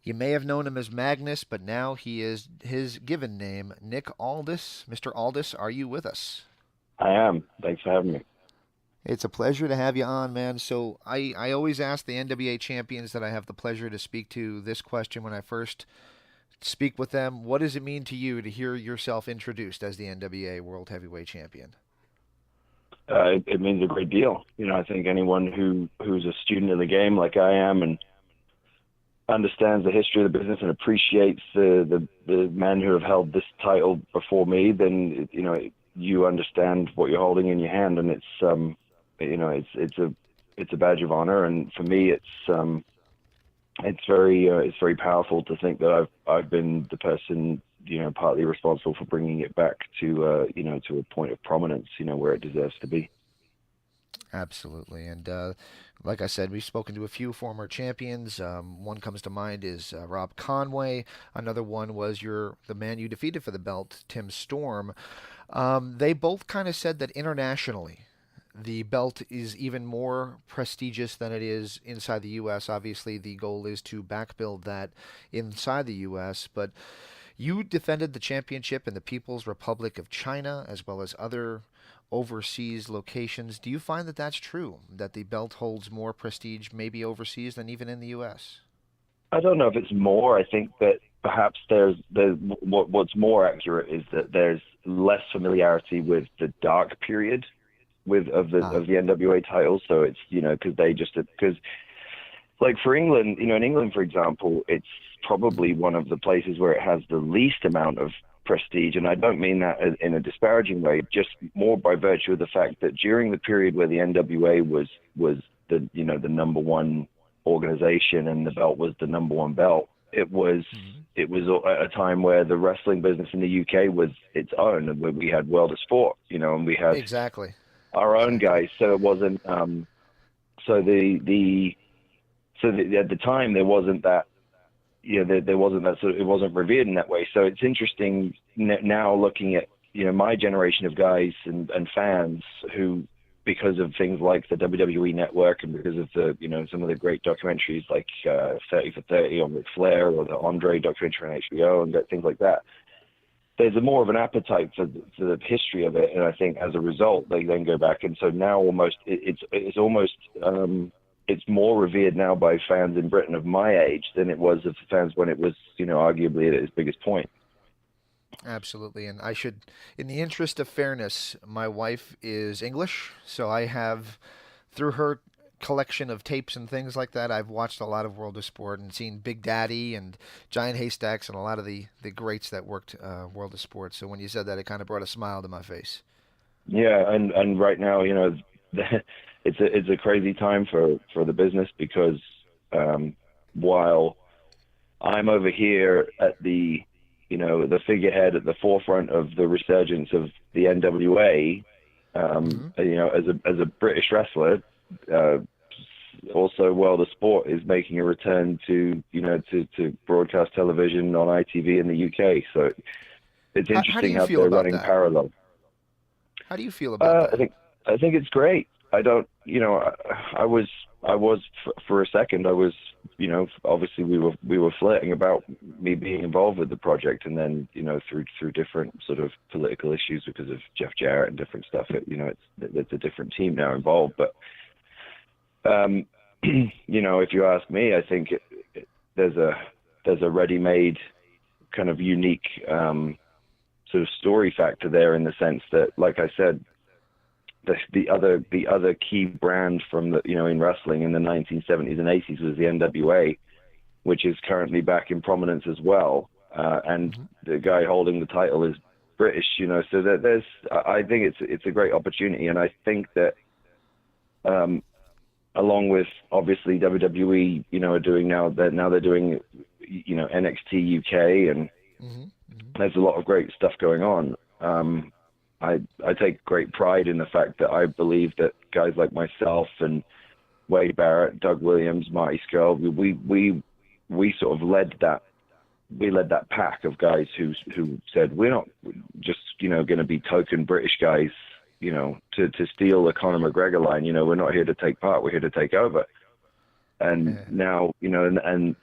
You may have known him as Magnus, but now he is his given name, Nick Aldis. Mr. Aldis, are you with us? I am. Thanks for having me. It's a pleasure to have you on, man. So I always ask the NWA champions that I have the pleasure to speak to this question when I first speak with them. What does it mean to you to hear yourself introduced as the NWA World Heavyweight Champion? It means a great deal. I think anyone who's a student of the game like I am and understands the history of the business and appreciates the men who have held this title before me, then you understand what you're holding in your hand, and it's a badge of honor. And for me, it's very powerful to think that I've been the person partly responsible for bringing it back to a point of prominence where it deserves to be. Absolutely. And like I said, we've spoken to a few former champions. One comes to mind is Rob Conway. Another one was the man you defeated for the belt, Tim Storm. They both kind of said that internationally the belt is even more prestigious than it is inside the U.S. Obviously, the goal is to backbuild that inside the U.S., but You defended the championship in the People's Republic of China as well as other overseas locations. Do you find that that's true, that the belt holds more prestige maybe overseas than even in the U.S.? I don't know if it's more. I think that perhaps what's more accurate is that there's less familiarity with the dark period of the NWA titles. So it's, because like for England, in England, for example, it's probably one of the places where it has the least amount of prestige. And I don't mean that in a disparaging way, just more by virtue of the fact that during the period where the NWA was the, the number one organization and the belt was the number one belt, it was at a time where the wrestling business in the UK was its own, and where we had World of Sport, and we had our own guys. So it wasn't at the time there wasn't that, there wasn't that sort of, it wasn't revered in that way. So it's interesting now looking at, my generation of guys and fans who, because of things like the WWE Network and because of the, some of the great documentaries like 30 for 30 on Ric Flair or the Andre documentary on HBO and things like that, there's more of an appetite for the history of it. And I think as a result, they then go back. And so now it's more revered now by fans in Britain of my age than it was of fans when it was, arguably at its biggest point. Absolutely. And I should, in the interest of fairness, my wife is English, so I have, through her collection of tapes and things like that, I've watched a lot of World of Sport and seen Big Daddy and Giant Haystacks and a lot of the greats that worked World of Sport. So when you said that, it kind of brought a smile to my face. Yeah, and right now, it's a crazy time for the business because while I'm over here at the figurehead at the forefront of the resurgence of the NWA, as a British wrestler, also World of Sport is making a return to broadcast television on ITV in the UK. So it's interesting how they're running parallel. How do you feel about that? I think it's great. I don't, I was for a second, obviously we were flirting about me being involved with the project, and then, through different sort of political issues because of Jeff Jarrett and different stuff, it's a different team now involved. But, if you ask me, I think there's a ready-made kind of unique, sort of story factor there in the sense that, like I said, the other key brand from the in wrestling in the 1970s and 80s was the NWA, which is currently back in prominence as well. And the guy holding the title is British, so that I think it's a great opportunity, and I think that along with obviously WWE, are doing they're doing NXT UK, and there's a lot of great stuff going on. I take great pride in the fact that I believe that guys like myself and Wade Barrett, Doug Williams, Marty Scurll, we sort of led that pack of guys who said we're not just going to be token British guys to steal the Conor McGregor line. We're not here to take part, we're here to take over. And now and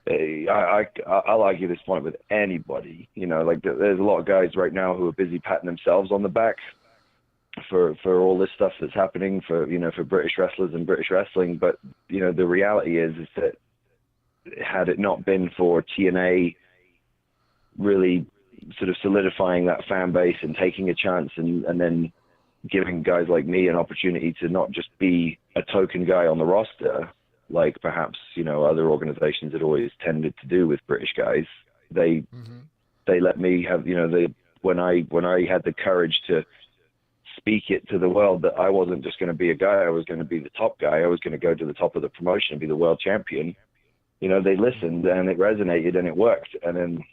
I'll argue this point with anybody, there's a lot of guys right now who are busy patting themselves on the back for all this stuff that's happening for British wrestlers and British wrestling. But, the reality is that had it not been for TNA really sort of solidifying that fan base and taking a chance and then giving guys like me an opportunity to not just be a token guy on the roster, like perhaps, other organizations had always tended to do with British guys. They let me have, when I had the courage to speak it to the world that I wasn't just going to be a guy, I was going to be the top guy. I was going to go to the top of the promotion and be the world champion. They listened and it resonated and it worked. And then,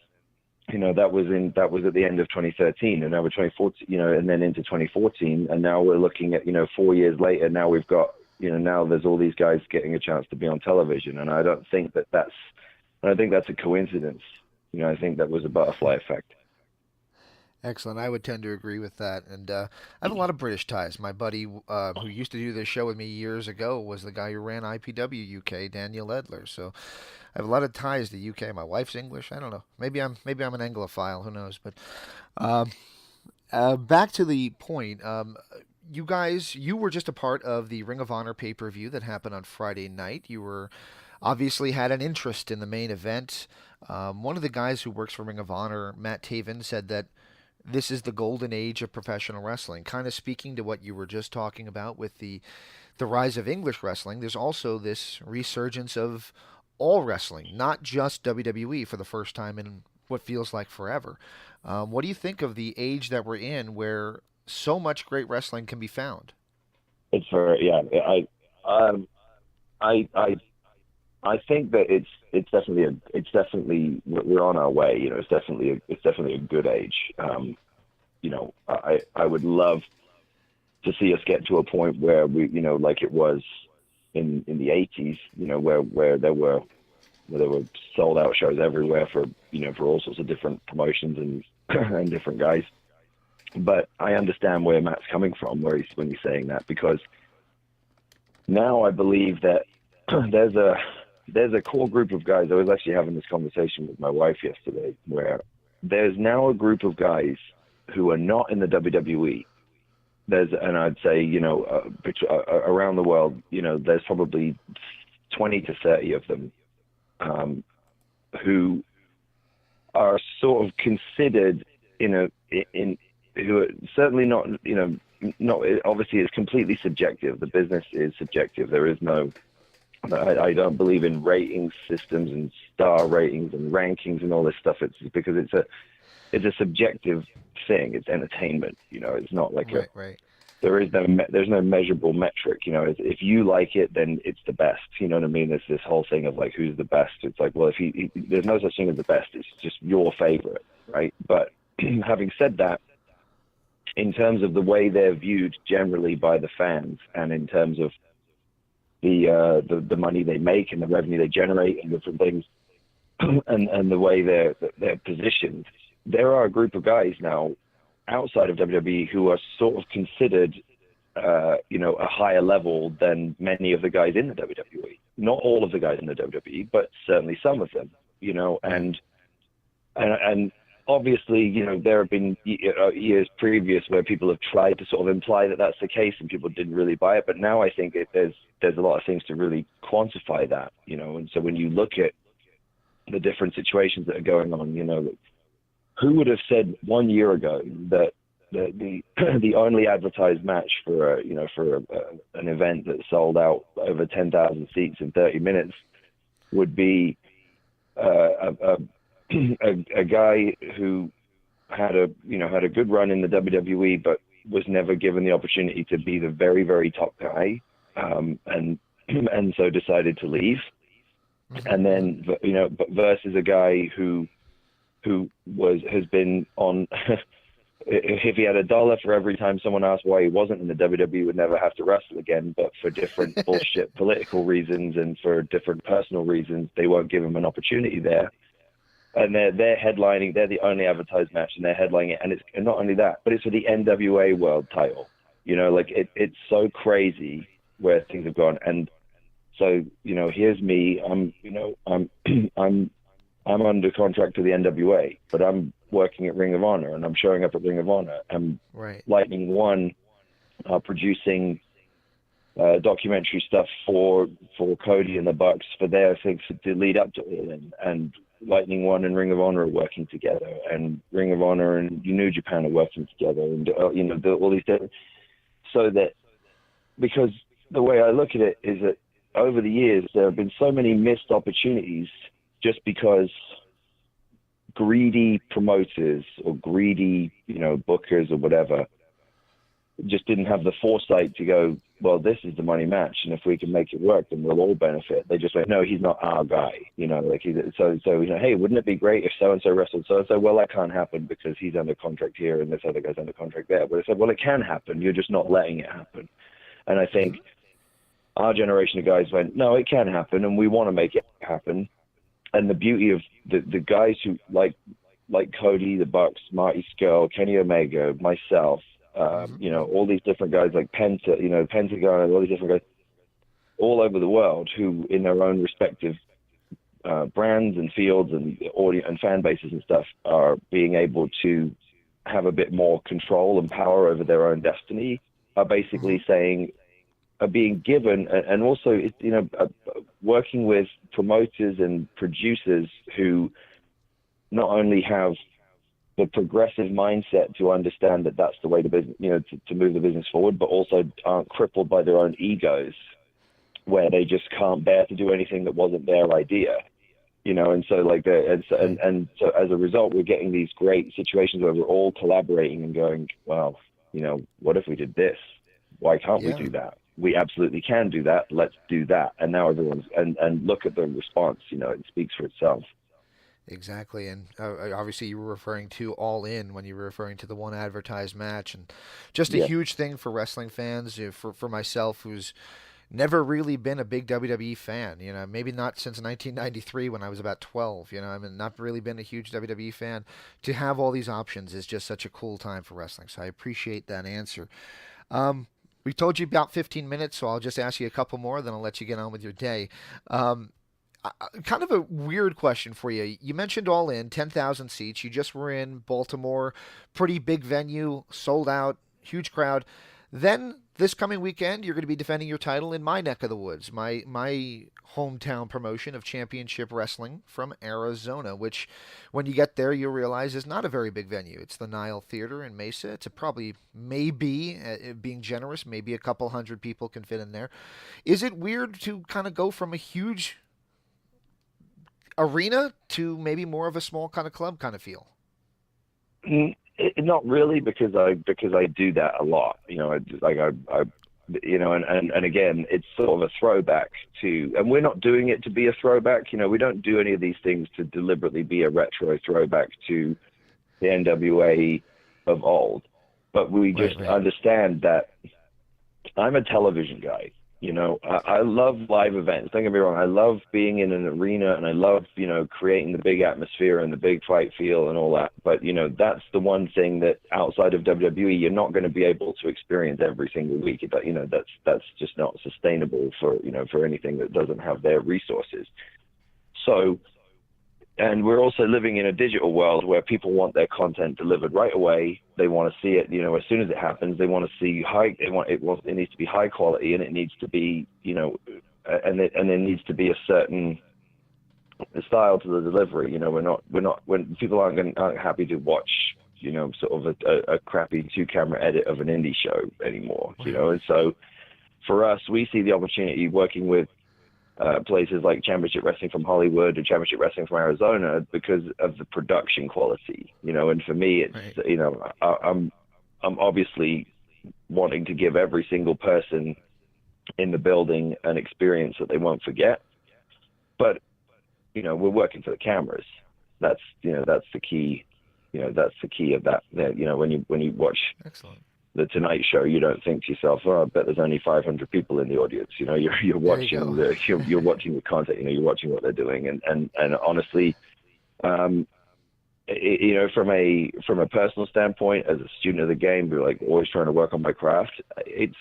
that was at the end of 2013, and now we're 2014, and then into 2014. And now we're looking at, 4 years later, now we've got, now there's all these guys getting a chance to be on television. And I don't think that's a coincidence. I think that was a butterfly effect. Excellent. I would tend to agree with that. And I have a lot of British ties. My buddy who used to do this show with me years ago was the guy who ran IPW UK, Daniel Edler. So I have a lot of ties to UK. My wife's English. I don't know. Maybe I'm an Anglophile. Who knows? But um, back to the point. You guys, you were just a part of the Ring of Honor pay-per-view that happened on Friday night. You were obviously had an interest in the main event. One of the guys who works for Ring of Honor, Matt Taven, said that this is the golden age of professional wrestling. Kind of speaking to what you were just talking about with the rise of English wrestling, there's also this resurgence of all wrestling, not just WWE for the first time in what feels like forever. What do you think of the age that we're in where so much great wrestling can be found? It's very, yeah. I think that it's definitely we're on our way. You know, it's definitely a good age. You know, I would love to see us get to a point where we, you know, like it was in the 80s. You know, where there were sold out shows everywhere for, you know, for all sorts of different promotions and and different guys. But I understand where Matt's coming from, when he's saying that, because now I believe that there's a core group of guys. I was actually having this conversation with my wife yesterday, where there's now a group of guys who are not in the WWE. And I'd say, you know, around the world, you know, there's probably 20 to 30 of them who are sort of considered who are certainly not, you know, not, obviously it's completely subjective. The business is subjective. There is no, I don't believe in ratings systems and star ratings and rankings and all this stuff. It's because it's a subjective thing. It's entertainment. You know, it's not like right. There's no measurable metric. You know, if you like it, then it's the best. You know what I mean? There's this whole thing of like, who's the best? It's like, well, there's no such thing as the best. It's just your favorite, right? But having said that, in terms of the way they're viewed generally by the fans, and in terms of the money they make and the revenue they generate and different things, and the way they're positioned, there are a group of guys now outside of WWE who are sort of considered, you know, a higher level than many of the guys in the WWE. Not all of the guys in the WWE, but certainly some of them. You know, and obviously, you know, there have been years previous where people have tried to sort of imply that that's the case and people didn't really buy it. But now I think there's a lot of things to really quantify that, you know. And so when you look at the different situations that are going on, you know, who would have said 1 year ago that the only advertised match for an event that sold out over 10,000 seats in 30 minutes would be a guy who had a good run in the WWE, but was never given the opportunity to be the very, very top guy, and so decided to leave. And then, you know, versus a guy who has been on. If he had $1 for every time someone asked why he wasn't in the WWE, he would never have to wrestle again. But for different bullshit political reasons and for different personal reasons, they won't give him an opportunity there. And they're headlining. They're the only advertised match, and they're headlining it. And it's not only that, but it's for the NWA World title. You know, like it's so crazy where things have gone. And so, you know, here's me. I'm under contract to the NWA, but I'm working at Ring of Honor, and I'm showing up at Ring of Honor. And Right. Lightning One are producing documentary stuff for Cody and the Bucks for their things to lead up to it. And Lightning One and Ring of Honor are working together, and Ring of Honor and New Japan are working together, and you know, all these different. So that, because the way I look at it is that over the years there have been so many missed opportunities just because greedy promoters or greedy, you know, bookers or whatever just didn't have the foresight to go, well, this is the money match, and if we can make it work, then we'll all benefit. They just went, no, he's not our guy, you know, like so you know, hey, wouldn't it be great if so and so wrestled so and so? Well, that can't happen because he's under contract here and this other guy's under contract there. But I said, well, it can happen. You're just not letting it happen. And I think our generation of guys went, no, it can happen, and we want to make it happen. And the beauty of the guys who, like like Cody, the Bucks, Marty Scurll, Kenny Omega, myself, you know, all these different guys like Pentagon, all these different guys all over the world who, in their own respective brands and fields and audience and fan bases and stuff, are being able to have a bit more control and power over their own destiny, are basically saying, are being given, and also, you know, working with promoters and producers who not only have the progressive mindset to understand that that's the way the business, you know, to move the business forward, but also aren't crippled by their own egos, where they just can't bear to do anything that wasn't their idea, you know. And so like and so as a result, we're getting these great situations where we're all collaborating and going, well, you know, what if we did this? Why can't we do that? We absolutely can do that. Let's do that. And now everyone's and look at the response. You know, it speaks for itself. Exactly, and obviously you were referring to All In when you were referring to the one advertised match, and just a huge thing for wrestling fans. For myself, who's never really been a big WWE fan, you know, maybe not since 1993 when I was about 12. You know, I mean, not really been a huge WWE fan. To have all these options is just such a cool time for wrestling. So I appreciate that answer. We told you about 15 minutes, so I'll just ask you a couple more, then I'll let you get on with your day. Kind of a weird question for you. You mentioned All In, 10,000 seats. You just were in Baltimore, pretty big venue, sold out, huge crowd. Then this coming weekend, you're going to be defending your title in my neck of the woods, my hometown promotion of Championship Wrestling from Arizona, which when you get there, you'll realize is not a very big venue. It's the Nile Theater in Mesa. It's probably, maybe, being generous, maybe a couple hundred people can fit in there. Is it weird to kind of go from a huge arena to maybe more of a small kind of club kind of feel? Not really, because I do that a lot. You know, I you know, and again, it's sort of a throwback to, and we're not doing it to be a throwback. You know, we don't do any of these things to deliberately be a retro throwback to the NWA of old. But we just understand that I'm a television guy. You know, I love live events. Don't get me wrong. I love being in an arena, and I love, you know, creating the big atmosphere and the big fight feel and all that. But, you know, that's the one thing that outside of WWE, you're not going to be able to experience every single week. But, you know, that's just not sustainable for, you know, for anything that doesn't have their resources. So, and we're also living in a digital world where people want their content delivered right away. They want to see it, you know, as soon as it happens. They want to see it needs to be high quality, and it needs to be, you know, and there needs to be a certain style to the delivery. You know, when people aren't happy to watch, you know, sort of a crappy 2-camera edit of an indie show anymore. You know, and so for us, we see the opportunity working with places like Championship Wrestling from Hollywood or Championship Wrestling from Arizona because of the production quality, you know. And for me, it's you know, I'm obviously wanting to give every single person in the building an experience that they won't forget. But you know, we're working for the cameras. That's, you know, that's the key. You know, that's the key of that. You know, when you watch The Tonight Show, you don't think to yourself, "Oh, I bet there's only 500 people in the audience." You know, you're watching you're watching the content. You know, you're watching what they're doing, and honestly, you know, from a personal standpoint, as a student of the game, we're like always trying to work on my craft. It's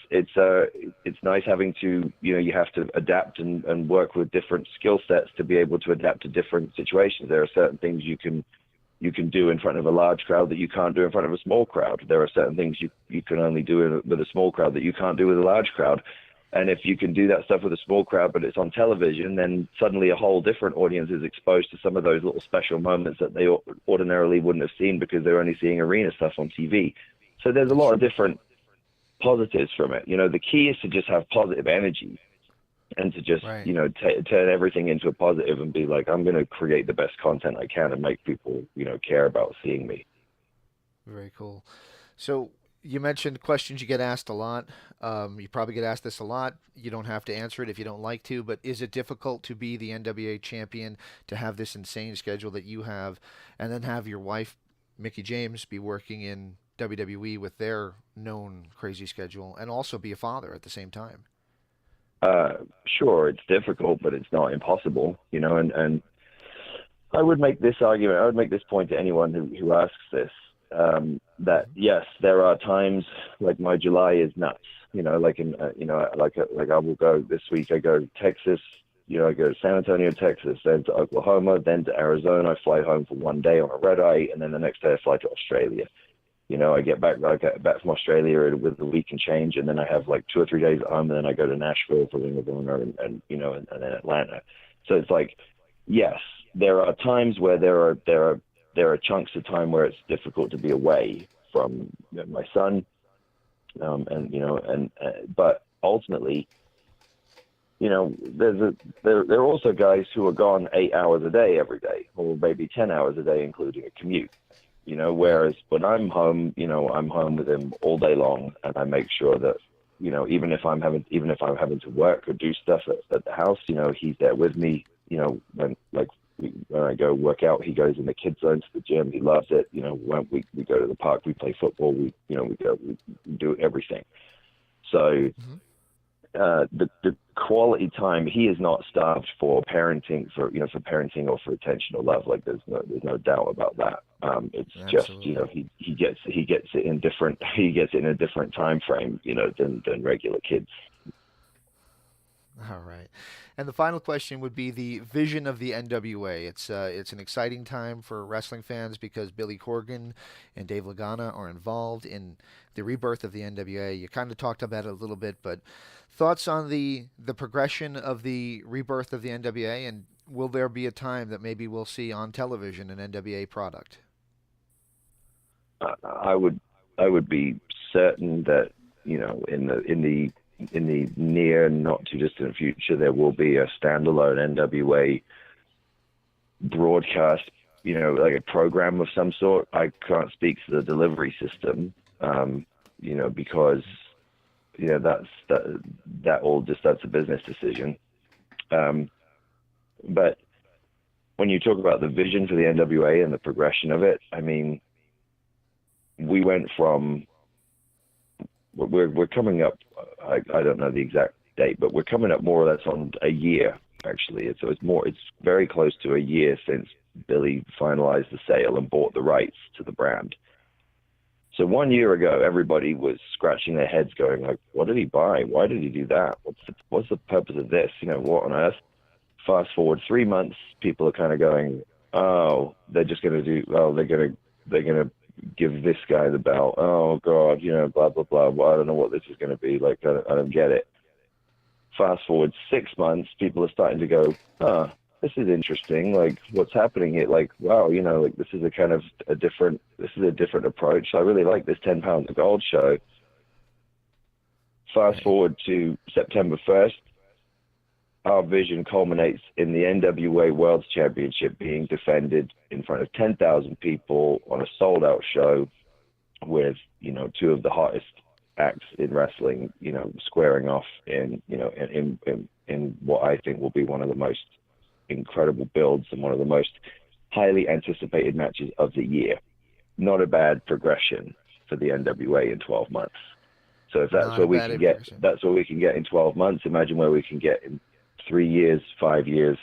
nice having to, you know, you have to adapt and work with different skill sets to be able to adapt to different situations. There are certain things you can do in front of a large crowd that you can't do in front of a small crowd. There are certain things you can only do with a small crowd that you can't do with a large crowd. And if you can do that stuff with a small crowd, but it's on television, then suddenly a whole different audience is exposed to some of those little special moments that they ordinarily wouldn't have seen because they're only seeing arena stuff on TV. So there's a lot of different positives from it. You know, the key is to just have positive energy and to just, you know, turn everything into a positive and be like, I'm going to create the best content I can and make people, you know, care about seeing me. Very cool. So you mentioned questions you get asked a lot. You probably get asked this a lot. You don't have to answer it if you don't like to, but is it difficult to be the NWA champion, to have this insane schedule that you have, and then have your wife, Mickie James, be working in WWE with their known crazy schedule, and also be a father at the same time? Sure, it's difficult, but it's not impossible, you know, and I would make this argument. I would make this point to anyone who asks this. That yes, there are times like my July is nuts. Like I will go this week. I go to Texas. I go to San Antonio, Texas, then to Oklahoma, then to Arizona. I fly home for one day on a red eye, and then the next day I fly to Australia. I get back from Australia with a week and change, and then I have like 2 or 3 days at home, and then I go to Nashville for Ring of Honor and then Atlanta. So it's like, yes, there are times where there are chunks of time where it's difficult to be away from my son, but ultimately, there are also guys who are gone 8 hours a day every day, or maybe 10 hours a day, including a commute. Whereas when I'm home, I'm home with him all day long, and I make sure that, even if I'm having to work or do stuff at the house, he's there with me. When I go work out, he goes in the kids zone to the gym. He loves it. When we go to the park, we play football. We do everything. So the quality time, he is not starved for parenting, for parenting or for attention or love. Like there's no doubt about that. It's Absolutely. Just he gets it in a different time frame than regular kids. All right. And the final question would be the vision of the NWA. It's an exciting time for wrestling fans because Billy Corgan and Dave Lagana are involved in the rebirth of the NWA. You kind of talked about it a little bit, but thoughts on the progression of the rebirth of the NWA, and will there be a time that maybe we'll see on television an NWA product? I would be certain that in the near, not too distant future, there will be a standalone NWA broadcast, like a program of some sort. I can't speak to the delivery system, because that's a business decision. But when you talk about the vision for the NWA and the progression of it, I mean, we went from, we're coming up, I don't know the exact date, but we're coming up more or less on a year, actually. So it's very close to a year since Billy finalized the sale and bought the rights to the brand. So 1 year ago, everybody was scratching their heads going like, what did he buy? Why did he do that? What's the purpose of this? What on earth? Fast forward 3 months, people are kind of going, oh, they're just going to do, oh, they're going to give this guy the belt. Oh God, blah, blah, blah. Well, I don't know what this is going to be. Like, I don't get it. Fast forward 6 months, people are starting to go, this is interesting. Like, what's happening here? Like, wow, like this is a different approach. I really like this 10 pounds of gold show. Fast forward to September 1st, our vision culminates in the NWA World Championship being defended in front of 10,000 people on a sold-out show with, two of the hottest acts in wrestling, squaring off in what I think will be one of the most incredible builds and one of the most highly anticipated matches of the year. Not a bad progression for the NWA in 12 months. So if that's what we can get, that's what we can get in 12 months. Imagine where we can get in 3 years, 5 years,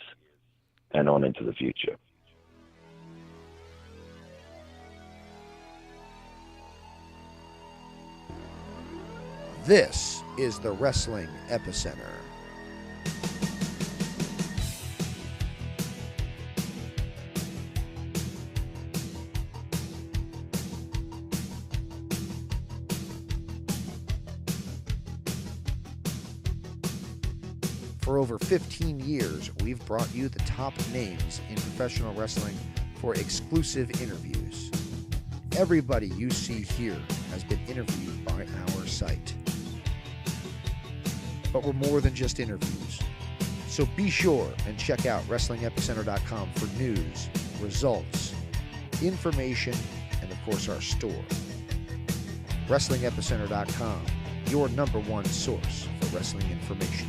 and on into the future. This is the Wrestling Epicenter. For over 15 years, we've brought you the top names in professional wrestling for exclusive interviews. Everybody you see here has been interviewed by our site. But we're more than just interviews. So be sure and check out WrestlingEpicenter.com for news, results, information, and of course our store. WrestlingEpicenter.com, your #1 source for wrestling information.